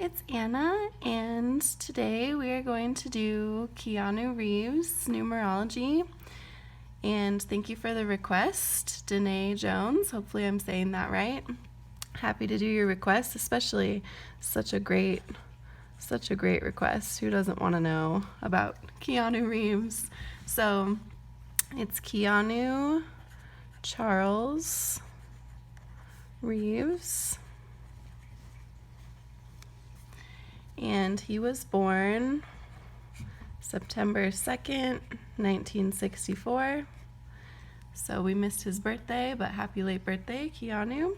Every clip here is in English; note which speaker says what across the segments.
Speaker 1: it's Anna, and today we are going to do Keanu Reeves' Numerology. And thank you for the request, Danae Jones. Hopefully I'm saying that right. Happy to do your request, especially such a great request. Who doesn't want to know about Keanu Reeves? So it's Keanu Charles Reeves. And he was born September 2nd, 1964. So we missed his birthday, but happy late birthday, Keanu. All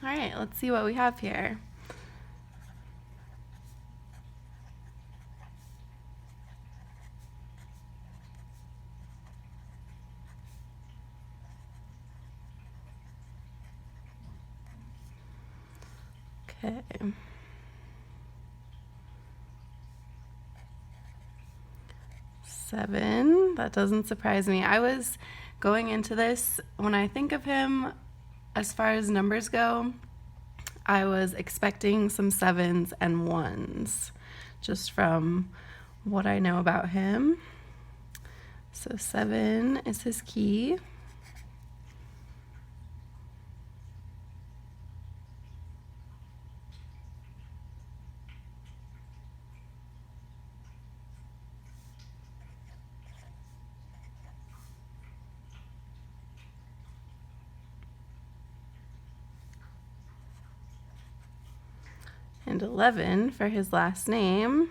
Speaker 1: right, let's see what we have here. Okay. 7, that doesn't surprise me. I was going into this, when I think of him, as far as numbers go, I was expecting some 7s and 1s, just from what I know about him. So 7 is his key. And 11 for his last name.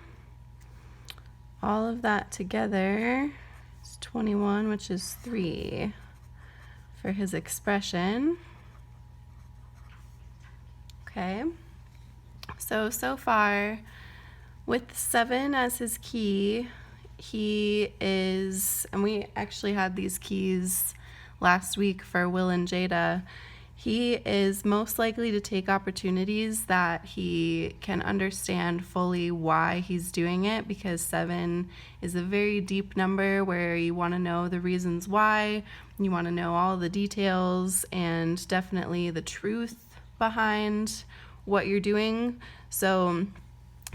Speaker 1: All of that together is 21, which is 3 for his expression. Okay. So far, with 7 as his key, he is, and we actually had these keys last week for Will and Jada. He is most likely to take opportunities that he can understand fully why he's doing it, because 7 is a very deep number where you want to know the reasons why, you want to know all the details and definitely the truth behind what you're doing. So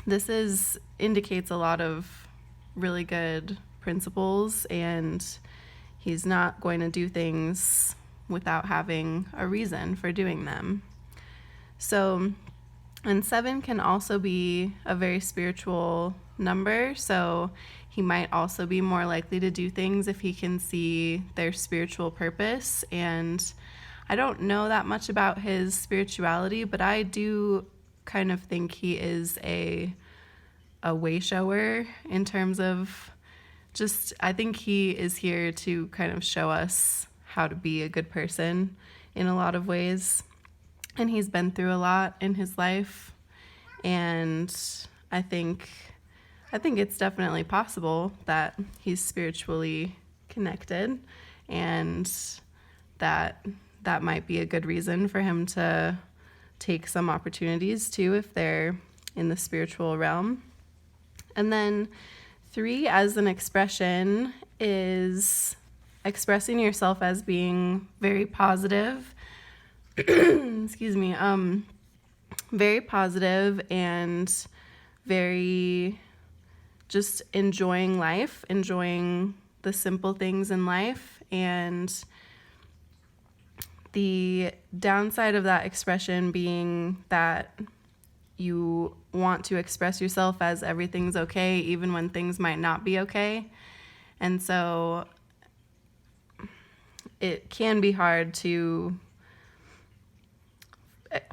Speaker 1: this indicates a lot of really good principles, and he's not going to do things without having a reason for doing them. So, and 7 can also be a very spiritual number, so he might also be more likely to do things if he can see their spiritual purpose. And I don't know that much about his spirituality, but I do kind of think he is a way shower in terms of just, I think he is here to kind of show us how to be a good person in a lot of ways. And he's been through a lot in his life. And I think it's definitely possible that he's spiritually connected, and that might be a good reason for him to take some opportunities too, if they're in the spiritual realm. And then 3 as an expression is expressing yourself as being very positive. Excuse me. Very positive and very just enjoying life, enjoying the simple things in life. And the downside of that expression being that you want to express yourself as everything's okay, even when things might not be okay. And so it can be hard to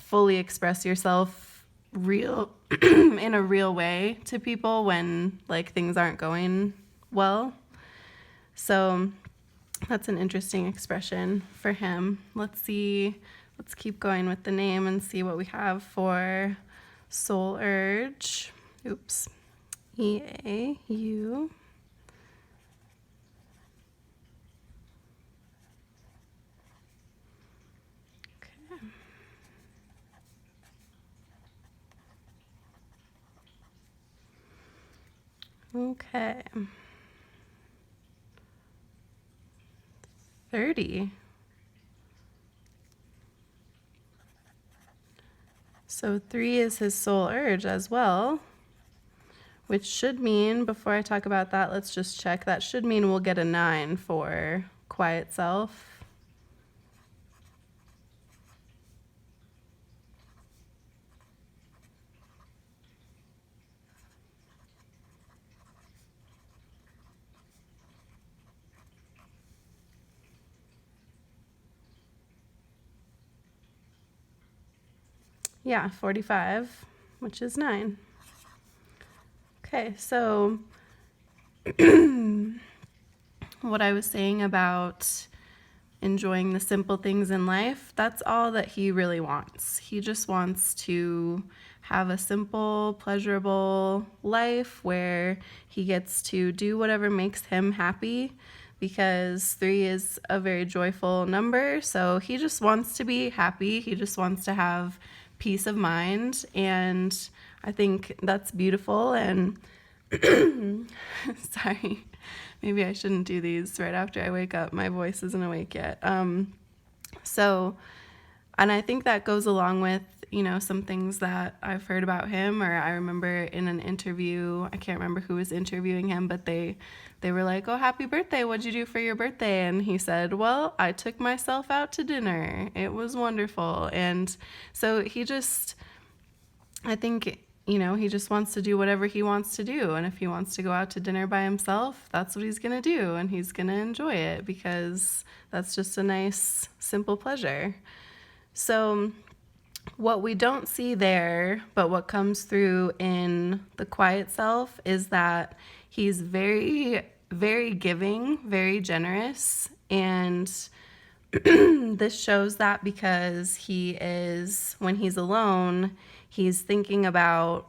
Speaker 1: fully express yourself in a real way to people when like things aren't going well. So that's an interesting expression for him. Let's keep going with the name and see what we have for Soul Urge. Oops. EAU. Okay. 30. So 3 is his soul urge as well, which should mean, before I talk about that, let's just check. That should mean we'll get a 9 for quiet self. Yeah, 45, which is 9. Okay, so what I was saying about enjoying the simple things in life, that's all that he really wants. He just wants to have a simple, pleasurable life where he gets to do whatever makes him happy, because 3 is a very joyful number. So he just wants to be happy. He just wants to have peace of mind. And I think that's beautiful. And sorry, maybe I shouldn't do these right after I wake up. My voice isn't awake yet. And I think that goes along with, some things that I've heard about him, or I remember in an interview, I can't remember who was interviewing him, but they were like, "Oh, happy birthday. What'd you do for your birthday?" And he said, "Well, I took myself out to dinner. It was wonderful." And so I think, he just wants to do whatever he wants to do. And if he wants to go out to dinner by himself, that's what he's going to do. And he's going to enjoy it, because that's just a nice, simple pleasure. So what we don't see there, but what comes through in the quiet self, is that he's very, very giving, very generous. And this shows that because when he's alone, he's thinking about,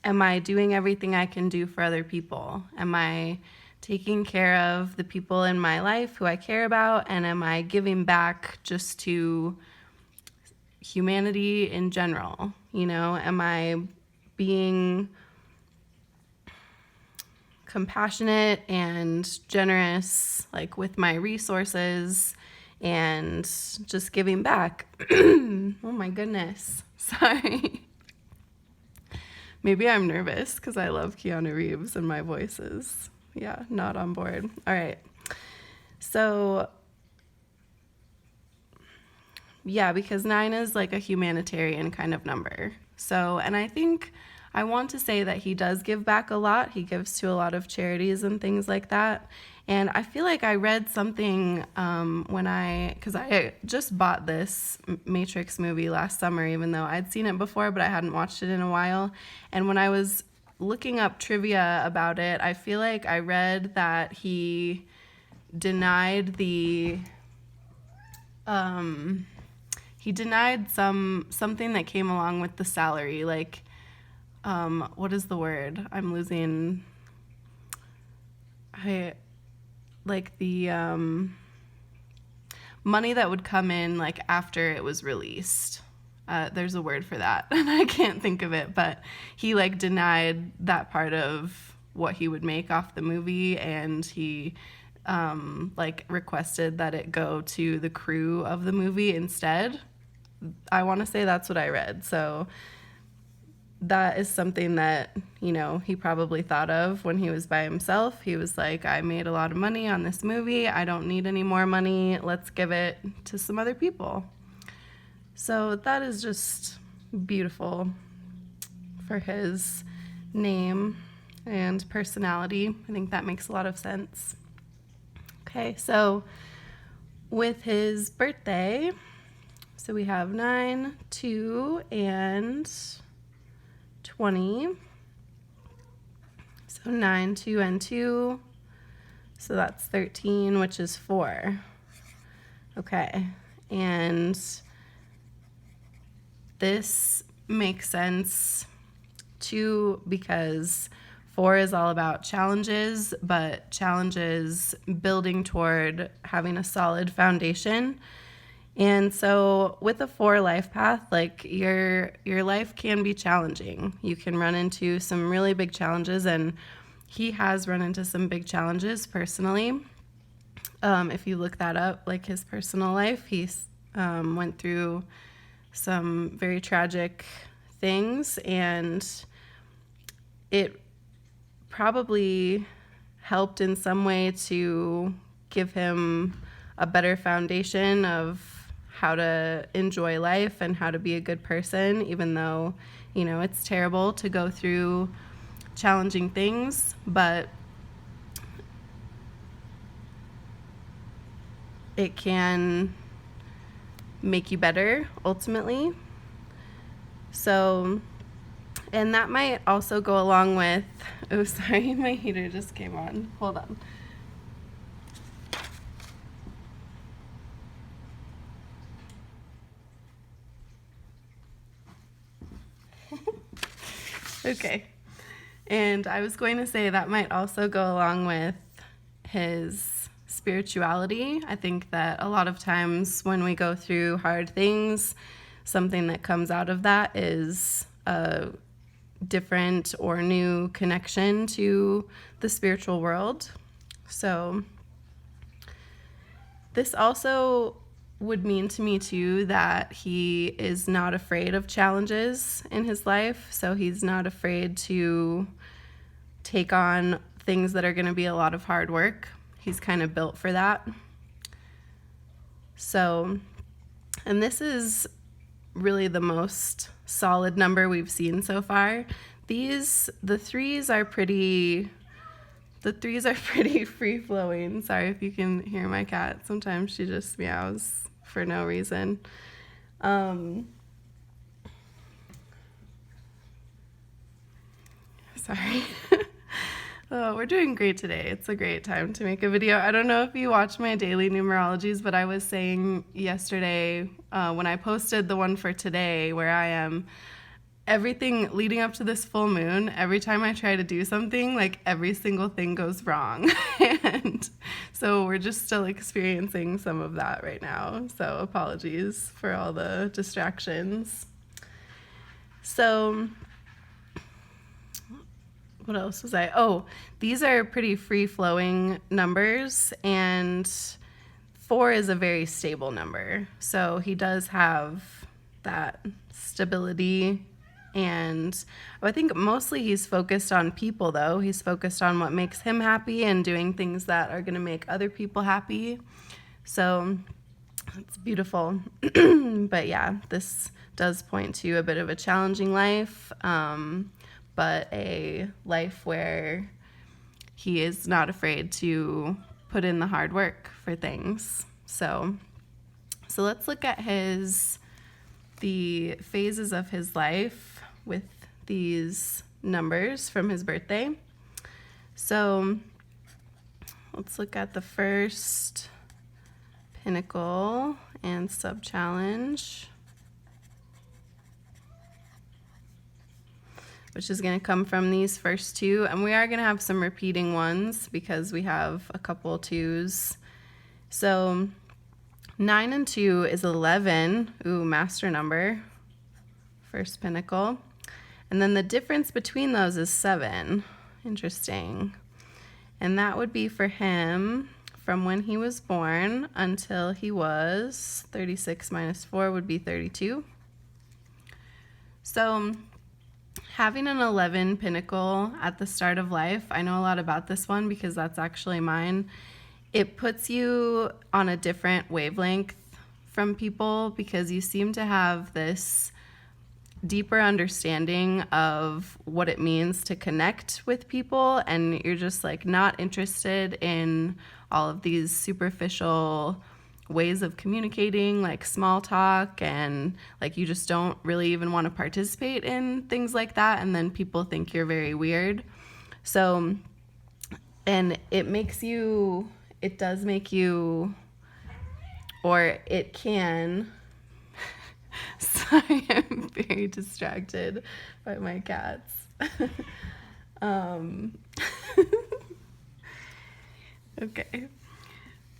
Speaker 1: am I doing everything I can do for other people? Am I taking care of the people in my life who I care about? And am I giving back just to humanity in general? Am I being compassionate and generous, like with my resources, and just giving back? Oh my goodness. Sorry. Maybe I'm nervous because I love Keanu Reeves and my voice is, not on board. All right. So because 9 is like a humanitarian kind of number. So, and I think I want to say that he does give back a lot. He gives to a lot of charities and things like that. And I feel like I read something because I just bought this Matrix movie last summer, even though I'd seen it before, but I hadn't watched it in a while. And when I was looking up trivia about it, I feel like I read that he denied something that came along with the salary, like, what is the word? I'm losing. The money that would come in like after it was released. There's a word for that, and I can't think of it, but he denied that part of what he would make off the movie, and he requested that it go to the crew of the movie instead. I want to say that's what I read. So that is something that, he probably thought of when he was by himself. He was like, I made a lot of money on this movie. I don't need any more money. Let's give it to some other people. So that is just beautiful for his name and personality. I think that makes a lot of sense. Okay, so with his birthday, so we have 9, 2, and 20. So 9, 2, and 2. So that's 13, which is 4. Okay, and this makes sense too, because 4 is all about challenges, but challenges building toward having a solid foundation. And so with a 4 life path, your life can be challenging. You can run into some really big challenges, and he has run into some big challenges personally. If you look that up, his personal life, he's went through some very tragic things, and it probably helped in some way to give him a better foundation of how to enjoy life and how to be a good person, even though, you know, it's terrible to go through challenging things, but it can make you better ultimately. So, and that might also go along with, oh, sorry, my heater just came on. Hold on. Okay. And I was going to say that might also go along with his spirituality. I think that a lot of times when we go through hard things, something that comes out of that is a different or new connection to the spiritual world. So this also would mean to me too that he is not afraid of challenges in his life. So he's not afraid to take on things that are going to be a lot of hard work. He's kind of built for that. So, and this is really the most solid number we've seen so far. The threes are pretty free flowing. Sorry if you can hear my cat. Sometimes she just meows for no reason. Sorry. Oh, we're doing great today. It's a great time to make a video. I don't know if you watch my daily numerologies, but I was saying yesterday when I posted the one for today where I am, everything leading up to this full moon, every time I try to do something, like every single thing goes wrong. And so we're just still experiencing some of that right now. So apologies for all the distractions. So what else was I? Oh, these are pretty free-flowing numbers, and 4 is a very stable number. So he does have that stability, and I think mostly he's focused on people, though. He's focused on what makes him happy and doing things that are going to make other people happy. So it's beautiful. But yeah, this does point to a bit of a challenging life. But a life where he is not afraid to put in the hard work for things. So let's look at the phases of his life with these numbers from his birthday. So let's look at the first Pinnacle and sub-challenge, which is going to come from these first two. And we are going to have some repeating ones because we have a couple twos. So 9 and 2 is 11. Ooh, master number. First Pinnacle. And then the difference between those is 7. Interesting. And that would be for him from when he was born until he was 36 minus 4 would be 32. So having an 11 Pinnacle at the start of life, I know a lot about this one because that's actually mine. It puts you on a different wavelength from people because you seem to have this deeper understanding of what it means to connect with people, and you're just like not interested in all of these superficial ways of communicating, like small talk, and like you just don't really even want to participate in things like that, and then people think you're very weird. So, and it does make you, or it can, sorry, I'm very distracted by my cats. Okay.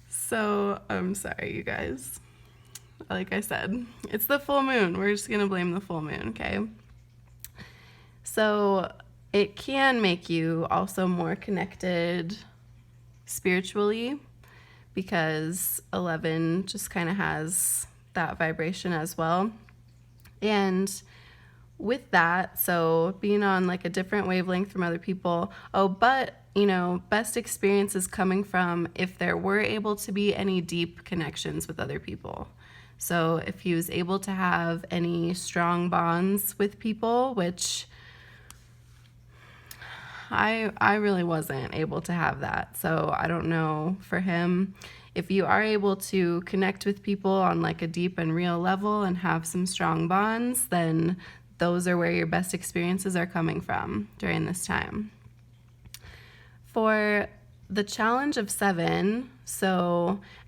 Speaker 1: So, I'm sorry, you guys. Like I said, it's the full moon. We're just going to blame the full moon, okay? So, it can make you also more connected spiritually because 11 just kind of has that vibration as well. And with that, so being on like a different wavelength from other people, but best experience is coming from if there were able to be any deep connections with other people. So if he was able to have any strong bonds with people, which I really wasn't able to have that. So I don't know for him. If you are able to connect with people on like a deep and real level and have some strong bonds, then those are where your best experiences are coming from during this time. For the challenge of 7,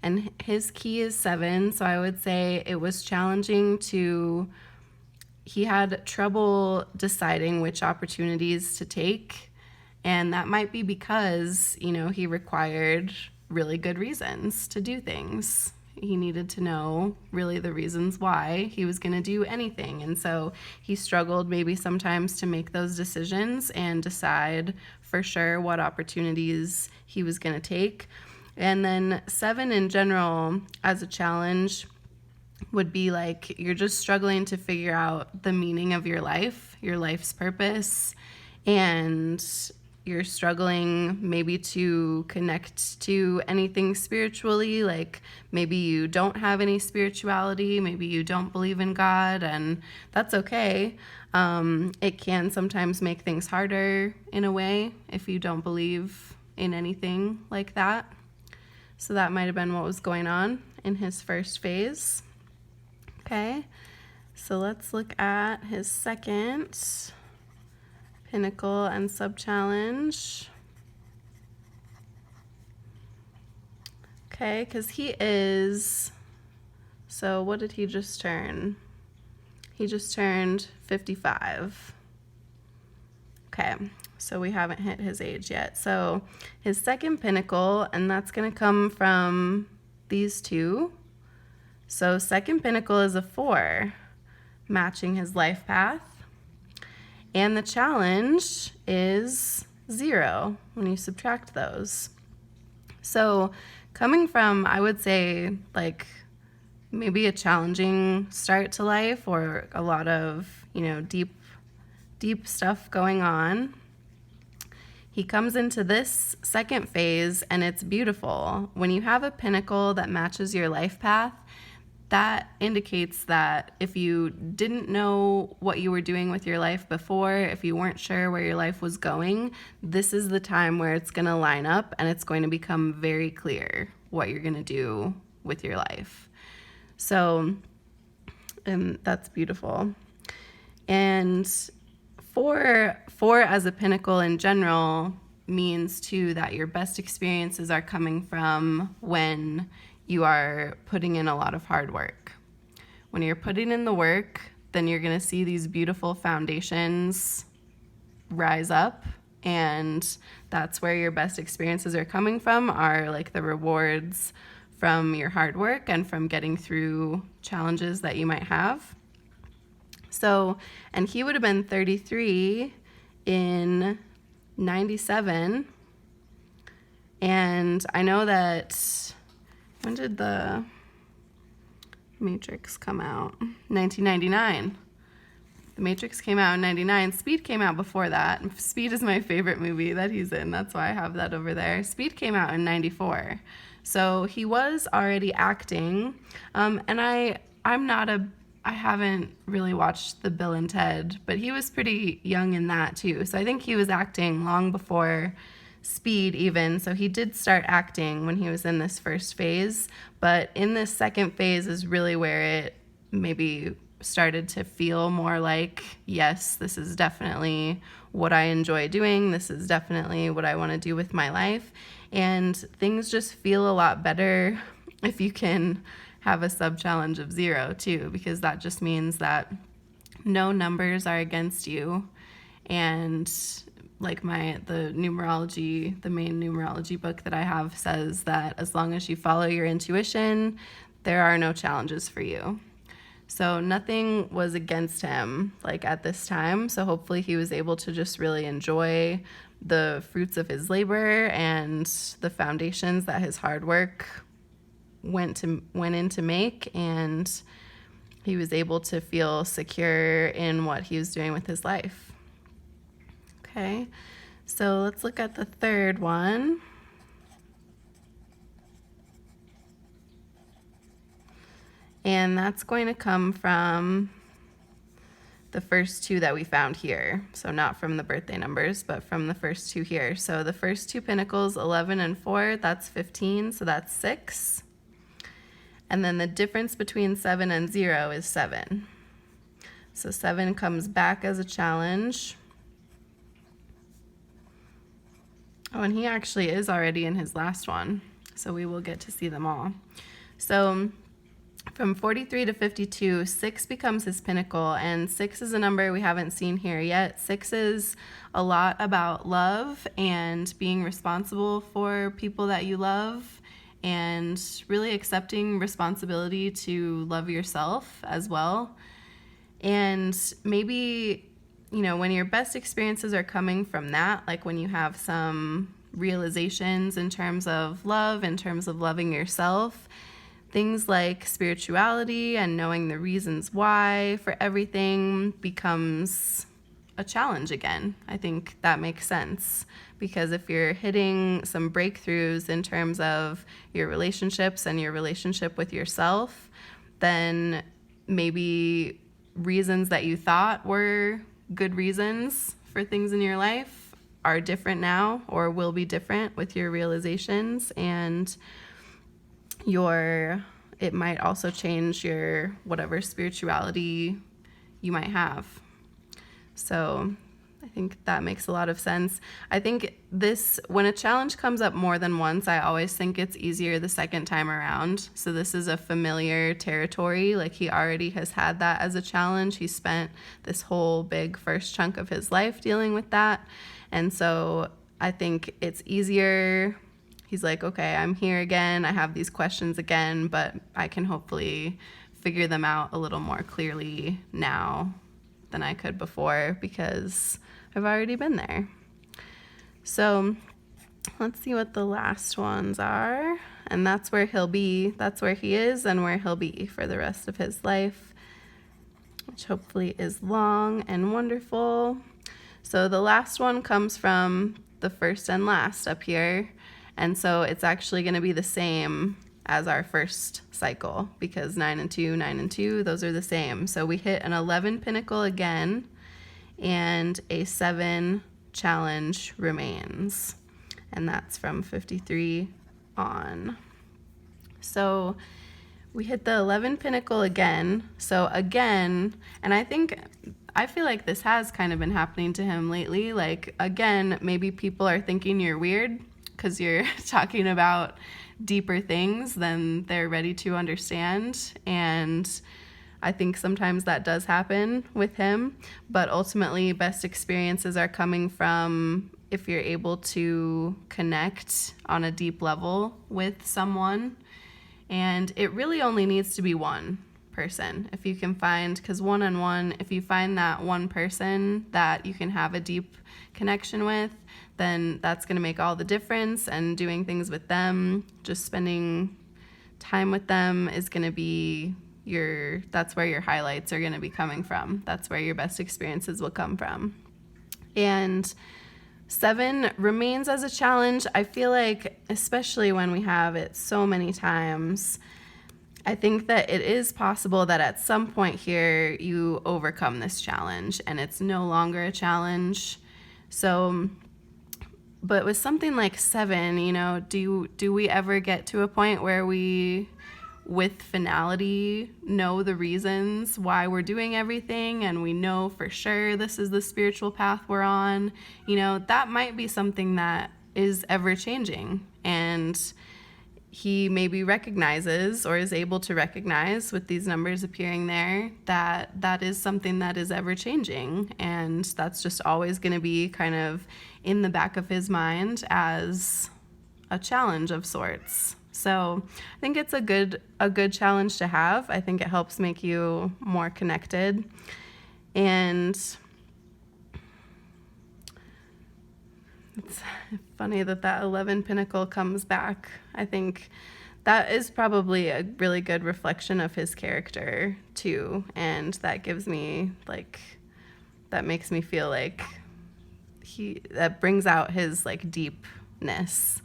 Speaker 1: and his key is 7, so I would say it was challenging he had trouble deciding which opportunities to take. And that might be because, he required really good reasons to do things. He needed to know really the reasons why he was going to do anything. And so he struggled maybe sometimes to make those decisions and decide for sure what opportunities he was going to take. And then 7 in general as a challenge would be like you're just struggling to figure out the meaning of your life's purpose, and you're struggling maybe to connect to anything spiritually, like maybe you don't have any spirituality, maybe you don't believe in God, and that's okay. It can sometimes make things harder in a way if you don't believe in anything like that. So that might have been what was going on in his first phase. Okay, so let's look at his second Pinnacle and sub-challenge. Okay, because so what did he just turn? He just turned 55. Okay, so we haven't hit his age yet. So his second Pinnacle, and that's going to come from these two. So second Pinnacle is a 4, matching his life path. And the challenge is 0 when you subtract those. So coming from, I would say, like maybe a challenging start to life or a lot of, deep stuff going on, he comes into this second phase and it's beautiful. When you have a Pinnacle that matches your life path, that indicates that if you didn't know what you were doing with your life before, if you weren't sure where your life was going, this is the time where it's going to line up and it's going to become very clear what you're going to do with your life. So, and that's beautiful. And 4 as a Pinnacle in general means too that your best experiences are coming from when you are putting in a lot of hard work. When you're putting in the work, then you're going to see these beautiful foundations rise up, and that's where your best experiences are coming from, are like the rewards from your hard work and from getting through challenges that you might have. So, and he would have been 33 in 97, and I know that when did the Matrix come out? 1999. The Matrix came out in 99. Speed came out before that. Speed is my favorite movie that he's in. That's why I have that over there. Speed came out in 94. So he was already acting. And I haven't really watched the Bill and Ted, but he was pretty young in that too. So I think he was acting long before Speed even. So he did start acting when he was in this first phase, but in this second phase is really where it maybe started to feel more like, yes, this is definitely what I enjoy doing. This is definitely what I want to do with my life. And things just feel a lot better if you can have a sub-challenge of 0 too, because that just means that no numbers are against you. And like the numerology, the main numerology book that I have says that as long as you follow your intuition, there are no challenges for you. So nothing was against him like at this time. So hopefully he was able to just really enjoy the fruits of his labor and the foundations that his hard work went in to make. And he was able to feel secure in what he was doing with his life. Okay, so let's look at the third one. And that's going to come from the first two that we found here. So not from the birthday numbers, but from the first two here. So the first two pinnacles, 11 and 4, that's 15, so that's 6. And then the difference between 7 and 0 is 7. So 7 comes back as a challenge. Oh, and he actually is already in his last one, so we will get to see them all. So from 43 to 52, 6 becomes his pinnacle, and 6 is a number we haven't seen here yet. 6 is a lot about love and being responsible for people that you love, and really accepting responsibility to love yourself as well. And maybe, you know, when your best experiences are coming from that, like when you have some realizations in terms of love, in terms of loving yourself, things like spirituality and knowing the reasons why for everything becomes a challenge again. I think that makes sense, because if you're hitting some breakthroughs in terms of your relationships and your relationship with yourself, then maybe reasons that you thought were good reasons for things in your life are different now, or will be different with your realizations, and it might also change your whatever spirituality you might have. So I think that makes a lot of sense. I think when a challenge comes up more than once, I always think it's easier the second time around. So this is a familiar territory. Like, he already has had that as a challenge. He spent this whole big first chunk of his life dealing with that. And so I think it's easier. He's like, okay, I'm here again. I have these questions again, but I can hopefully figure them out a little more clearly now than I could before, because I've already been there. So let's see what the last ones are. And that's where he'll be. That's where he is and where he'll be for the rest of his life, which hopefully is long and wonderful. So the last one comes from the first and last up here. And so it's actually going to be the same as our first cycle, because 9 and 2, 9 and 2, those are the same. So we hit an 11 pinnacle again, and a 7 challenge remains. And that's from 53 on. So we hit the 11 pinnacle again. So again, and I feel like this has kind of been happening to him lately. Like, again, maybe people are thinking you're weird because you're talking about deeper things than they're ready to understand. And I think sometimes that does happen with him. But ultimately, best experiences are coming from if you're able to connect on a deep level with someone. And it really only needs to be one person. If you can find, because one-on-one, if you find that one person that you can have a deep connection with, then that's going to make all the difference. And doing things with them, just spending time with them, is going to be that's where your highlights are going to be coming from. That's where your best experiences will come from. And 7 remains as a challenge. I feel like, especially when we have it so many times, I think that it is possible that at some point here you overcome this challenge and it's no longer a challenge. So, but with something like 7, you know, do we ever get to a point where we, with finality, know the reasons why we're doing everything, and we know for sure this is the spiritual path we're on? You know, that might be something that is ever changing, and he maybe recognizes, or is able to recognize with these numbers appearing there, that that is something that is ever changing, and that's just always going to be kind of in the back of his mind as a challenge of sorts. So I think it's a good challenge to have. I think it helps make you more connected. And it's funny that 11 pinnacle comes back. I think that is probably a really good reflection of his character too, and that gives me like, that makes me feel like that brings out his like deepness.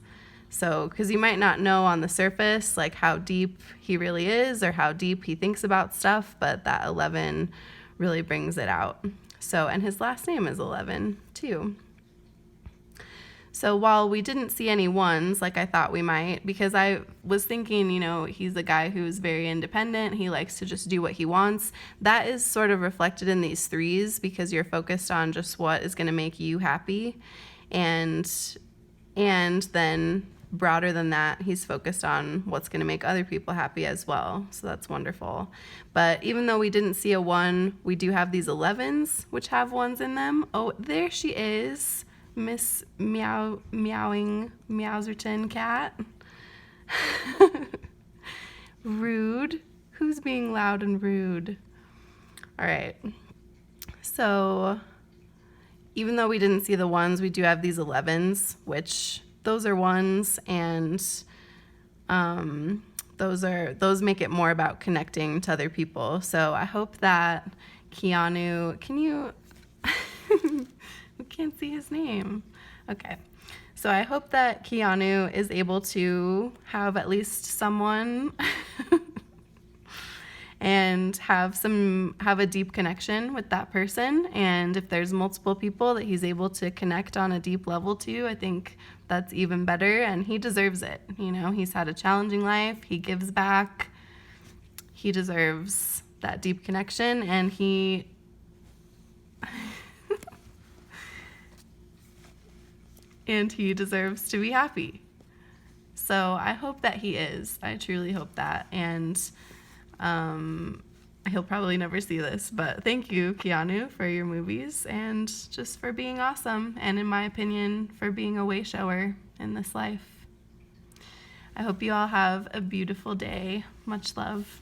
Speaker 1: So, because you might not know on the surface like how deep he really is or how deep he thinks about stuff, but that 11 really brings it out. So, and his last name is 11 too. So while we didn't see any ones like I thought we might, because I was thinking, you know, he's a guy who's very independent. He likes to just do what he wants. That is sort of reflected in these threes because you're focused on just what is going to make you happy. And then broader than that, he's focused on what's going to make other people happy as well. So that's wonderful. But even though we didn't see a one, we do have these 11s, which have ones in them. Oh, there she is. Miss Meowing Meowserton cat. Rude. Who's being loud and rude? All right. So even though we didn't see the ones, we do have these 11s, which those are ones, and those make it more about connecting to other people. So I hope that Keanu, can you we can't see his name. Okay. So I hope that Keanu is able to have at least someone and have a deep connection with that person. And if there's multiple people that he's able to connect on a deep level to, I think that's even better. And he deserves it. You know, he's had a challenging life. He gives back. He deserves that deep connection, and he deserves to be happy. So I hope that he is. I truly hope that. And he'll probably never see this, but thank you, Keanu, for your movies and just for being awesome. And in my opinion, for being a way shower in this life. I hope you all have a beautiful day. Much love.